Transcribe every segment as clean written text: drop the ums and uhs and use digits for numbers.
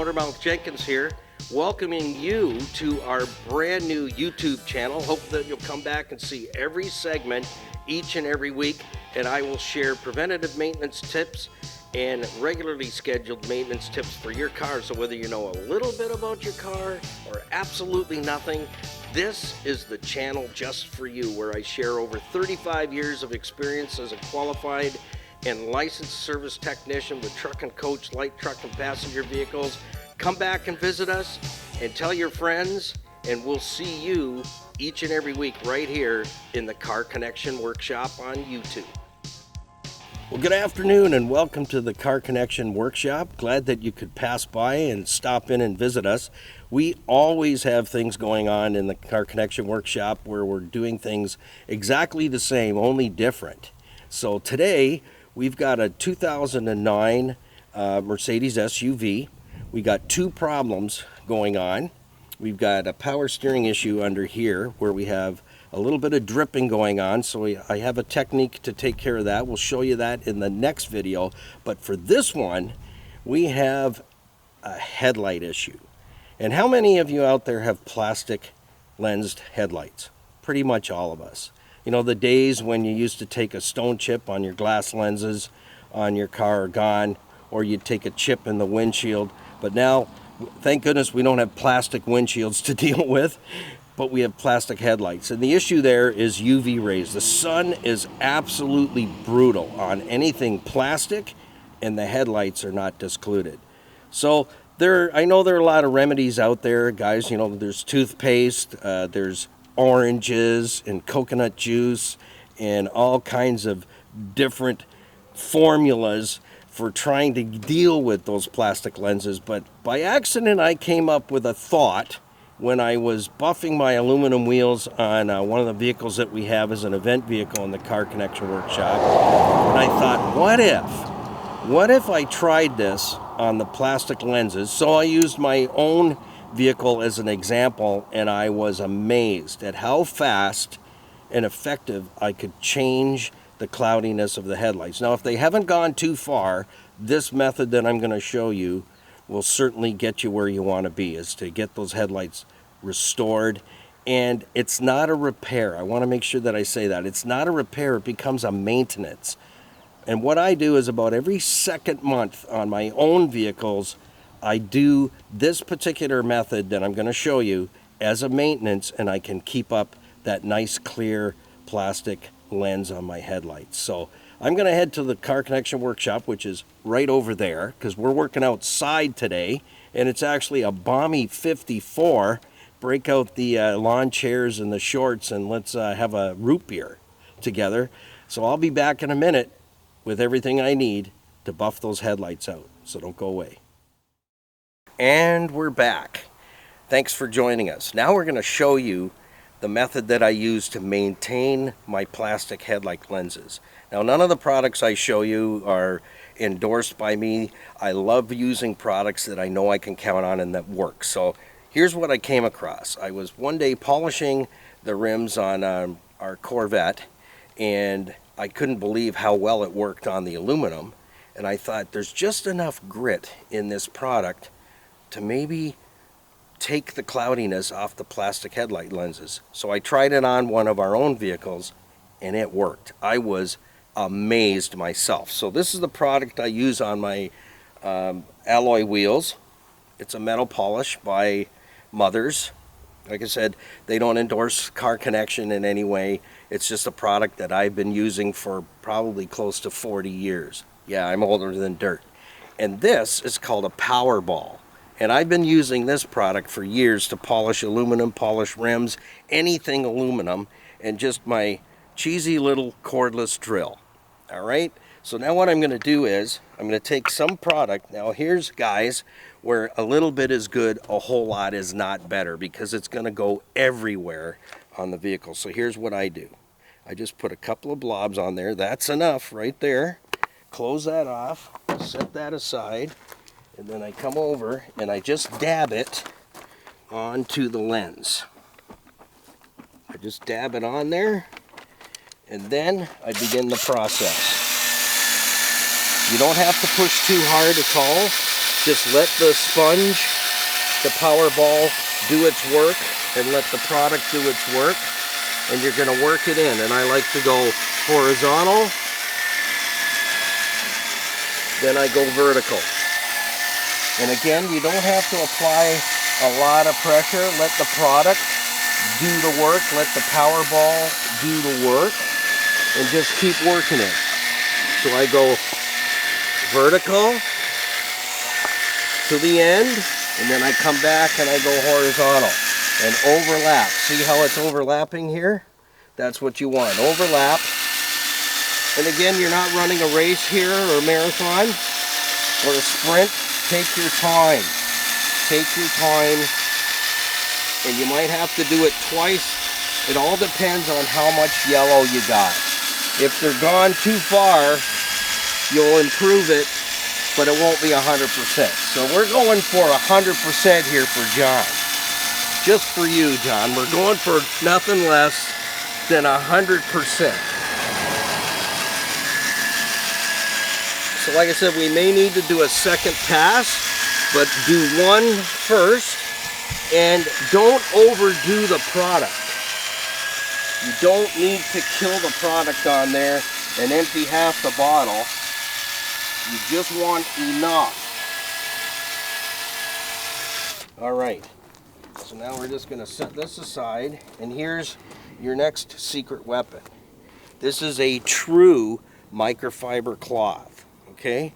Motormouth Jenkins here, welcoming you to our brand new YouTube channel. Hope that you'll come back and see every segment each and every week, and I will share preventative maintenance tips and regularly scheduled maintenance tips for your car. So whether you know a little bit about your car or absolutely nothing, this is the channel just for you, where I share over 35 years of experience as a qualified and licensed service technician with truck and coach, light truck and passenger vehicles. Come back and visit us and tell your friends, and we'll see you each and every week right here in the Car Connection Workshop on YouTube. Well, good afternoon and welcome to the Car Connection Workshop. Glad that you could pass by and stop in and visit us. We always have things going on in the Car Connection Workshop where we're doing things exactly the same, only different. So today we've got a 2009 Mercedes SUV. We got two problems going on. We've got a power steering issue under here where we have a little bit of dripping going on, so I have a technique to take care of that. We'll show you that in the next video. But for this one, we have a headlight issue. And how many of you out there have plastic lensed headlights? Pretty much all of us. You know, the days when you used to take a stone chip on your glass lenses on your car are gone, or you'd take a chip in the windshield. But now, thank goodness we don't have plastic windshields to deal with, but we have plastic headlights. And the issue there is UV rays. The sun is absolutely brutal on anything plastic, and the headlights are not discolored. So I know there are a lot of remedies out there, guys. You know, there's toothpaste, there's oranges and coconut juice and all kinds of different formulas for trying to deal with those plastic lenses. But by accident, I came up with a thought when I was buffing my aluminum wheels on one of the vehicles that we have as an event vehicle in the Car Connection Workshop. And I thought, what if I tried this on the plastic lenses? So I used my own vehicle as an example, and I was amazed at how fast and effective I could change the cloudiness of the headlights. Now, if they haven't gone too far, this method that I'm going to show you will certainly get you where you want to be, is to get those headlights restored. And it's not a repair. I want to make sure that I say that. It's not a repair, it becomes a maintenance. And what I do is about every second month on my own vehicles, I do this particular method that I'm going to show you as a maintenance, and I can keep up that nice clear plastic lens on my headlights. So I'm going to head to the Car Connection Workshop, which is right over there, because we're working outside today, and it's actually a balmy 54. Break out the lawn chairs and the shorts, and let's have a root beer together. So I'll be back in a minute with everything I need to buff those headlights out, so don't go away. And we're back. Thanks for joining us. Now we're going to show you the method that I use to maintain my plastic headlight lenses. Now, none of the products I show you are endorsed by me. I love using products that I know I can count on and that work. So here's what I came across. I was one day polishing the rims on our Corvette, and I couldn't believe how well it worked on the aluminum. And I thought, there's just enough grit in this product to maybe take the cloudiness off the plastic headlight lenses. So I tried it on one of our own vehicles, and it worked. I was amazed myself. So this is the product I use on my alloy wheels. It's a metal polish by Mothers. Like I said, they don't endorse Car Connection in any way. It's just a product that I've been using for probably close to 40 years. Yeah, I'm older than dirt. And this is called a Powerball. And I've been using this product for years to polish aluminum, polish rims, anything aluminum, and just my cheesy little cordless drill. All right? So now what I'm going to do is, I'm going to take some product. Now here's, guys, where a little bit is good, a whole lot is not better, because it's going to go everywhere on the vehicle. So here's what I do. I just put a couple of blobs on there. That's enough right there. Close that off, set that aside. And then I come over and I just dab it onto the lens. I just dab it on there, and then I begin the process. You don't have to push too hard at all. Just let the sponge, the power ball, do its work, and let the product do its work, and you're going to work it in. And I like to go horizontal, then I go vertical. And again, you don't have to apply a lot of pressure. Let the product do the work, let the power ball do the work, and just keep working it. So I go vertical to the end, and then I come back and I go horizontal and overlap. See how it's overlapping here? That's what you want, overlap. And again, you're not running a race here or a marathon or a sprint. Take your time. Take your time. And you might have to do it twice. It all depends on how much yellow you got. If they're gone too far, you'll improve it, but it won't be 100%. So we're going for 100% here for John. Just for you, John. We're going for nothing less than 100%. So like I said, we may need to do a second pass, but do one first, and don't overdo the product. You don't need to kill the product on there and empty half the bottle. You just want enough. All right, so now we're just gonna set this aside, and here's your next secret weapon. This is a true microfiber cloth, okay?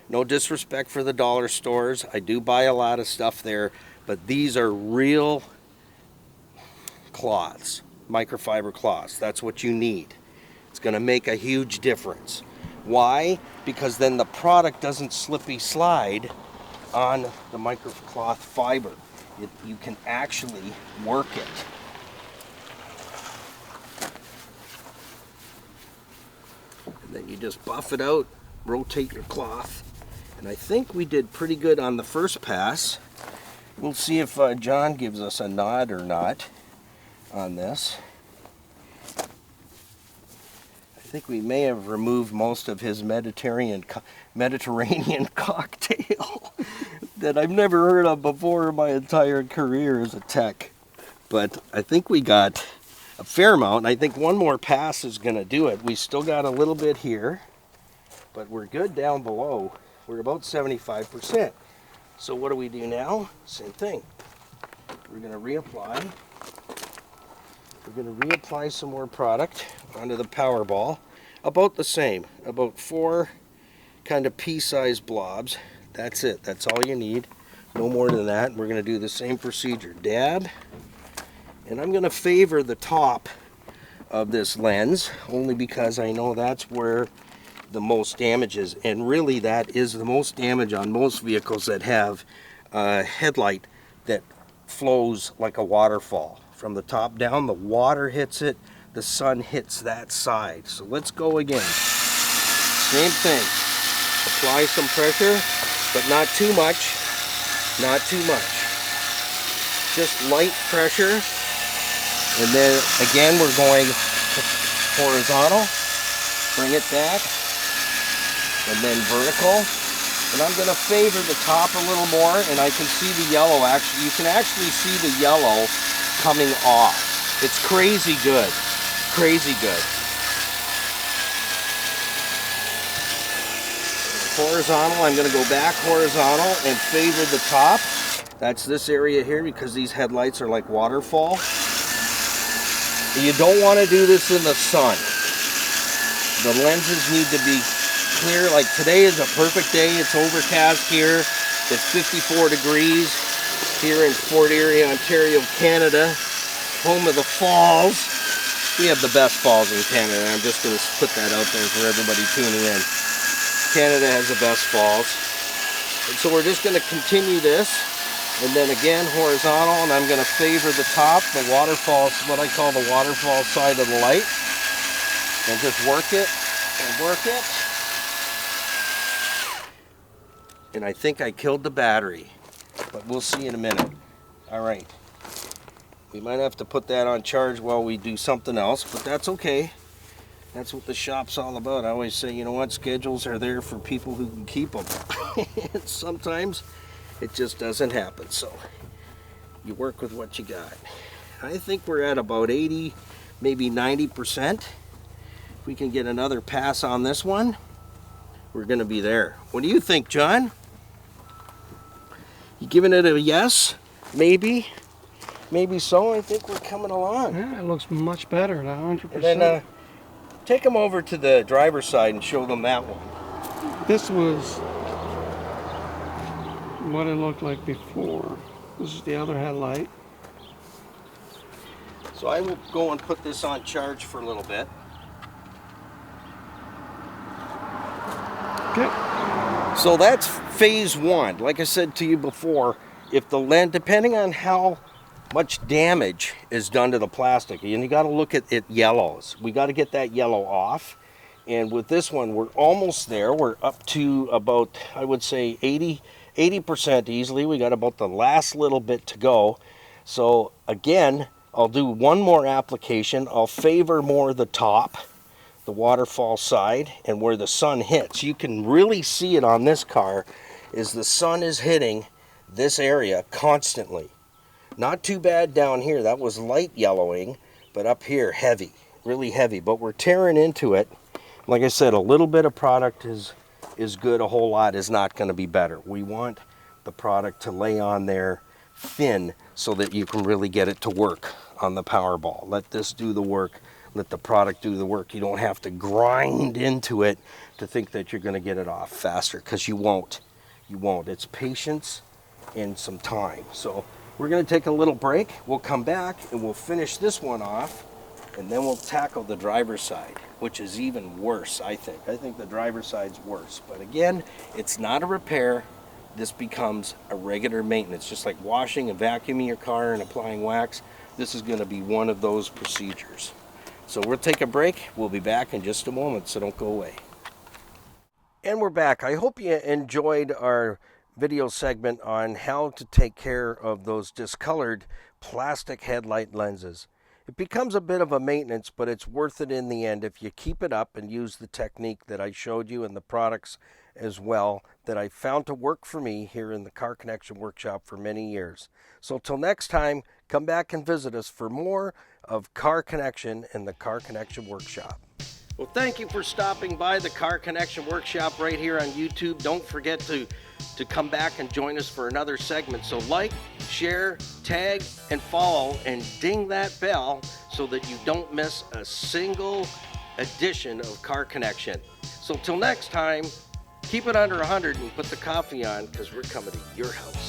No disrespect for the dollar stores. I do buy a lot of stuff there, but these are real cloths, microfiber cloths. That's what you need. It's gonna make a huge difference. Why? Because then the product doesn't slippy slide on the microcloth fiber. You can actually work it. And then you just buff it out, rotate your cloth. And I think we did pretty good on the first pass. We'll see if John gives us a nod or not on this. I think we may have removed most of his Mediterranean cocktail that I've never heard of before in my entire career as a tech. But I think we got a fair amount, and I think one more pass is going to do it. We still got a little bit here, but we're good down below. We're about 75%. So what do we do now? Same thing. We're going to reapply. We're going to reapply some more product onto the power ball. About the same, about 4 kind of pea-sized blobs. That's it. That's all you need. No more than that. We're going to do the same procedure. Dab. And I'm going to favor the top of this lens, only because I know that's where the most damage is. And really that is the most damage on most vehicles that have a headlight that flows like a waterfall. From the top down, the water hits it, the sun hits that side. So let's go again. Same thing. Apply some pressure, but not too much. Not too much. Just light pressure. And then again, we're going horizontal. Bring it back. And then vertical. And I'm going to favor the top a little more, and I can see the yellow. Actually, you can actually see the yellow coming off. It's crazy good. Crazy good. Horizontal, I'm going to go back horizontal and favor the top. That's this area here, because these headlights are like waterfall. You don't want to do this in the sun. The lenses need to be clear. Like today is a perfect day. It's overcast here. It's 54 degrees here in Fort Erie, Ontario, Canada, home of the falls. We have the best falls in Canada. I'm just going to put that out there for everybody tuning in. Canada has the best falls. And so we're just going to continue this, and then again horizontal, and I'm going to favor the top, the waterfall, what I call the waterfall side of the light, and just work it and work it. And I think I killed the battery, but we'll see in a minute. All right. We might have to put that on charge while we do something else, but that's okay. That's what the shop's all about. I always say, you know what, schedules are there for people who can keep them. Sometimes it just doesn't happen, so you work with what you got. I think we're at about 80, maybe 90%. If we can get another pass on this one, we're gonna be there. What do you think, John? You giving it a yes? Maybe? Maybe so. I think we're coming along. Yeah, it looks much better at 100%. And then take them over to the driver's side and show them that one. This was what it looked like before. This is the other headlight. So I will go and put this on charge for a little bit. Okay. So that's phase one. Like I said to you before, if the lens, depending on how much damage is done to the plastic, and you got to look at it yellows. We got to get that yellow off. And with this one, we're almost there. We're up to about, I would say, 80% easily. We got about the last little bit to go. So again, I'll do one more application. I'll favor more the top, the waterfall side, and where the sun hits. You can really see it on this car is the sun is hitting this area constantly. Not too bad down here. That was light yellowing, but up here heavy, really heavy. But we're tearing into it. Like I said, a little bit of product is good. A whole lot is not going to be better. We want the product to lay on there thin so that you can really get it to work on the Powerball. Let this do the work. Let the product do the work. You don't have to grind into it to think that you're going to get it off faster, because you won't. You won't. It's patience and some time. So we're going to take a little break. We'll come back and we'll finish this one off, and then we'll tackle the driver's side, which is even worse, I think. I think the driver's side's worse. But again, it's not a repair. This becomes a regular maintenance, just like washing and vacuuming your car and applying wax. This is going to be one of those procedures. So we'll take a break. We'll be back in just a moment, so don't go away. And we're back. I hope you enjoyed our video segment on how to take care of those discolored plastic headlight lenses. It becomes a bit of a maintenance, but it's worth it in the end if you keep it up and use the technique that I showed you and the products as well that I found to work for me here in the Car Connection Workshop for many years. So till next time, come back and visit us for more of Car Connection and the Car Connection Workshop. Well, thank you for stopping by the Car Connection Workshop right here on YouTube. Don't forget to come back and join us for another segment. So like, share, tag, and follow, and ding that bell so that you don't miss a single edition of Car Connection. So till next time, keep it under 100 and put the coffee on, because we're coming to your house.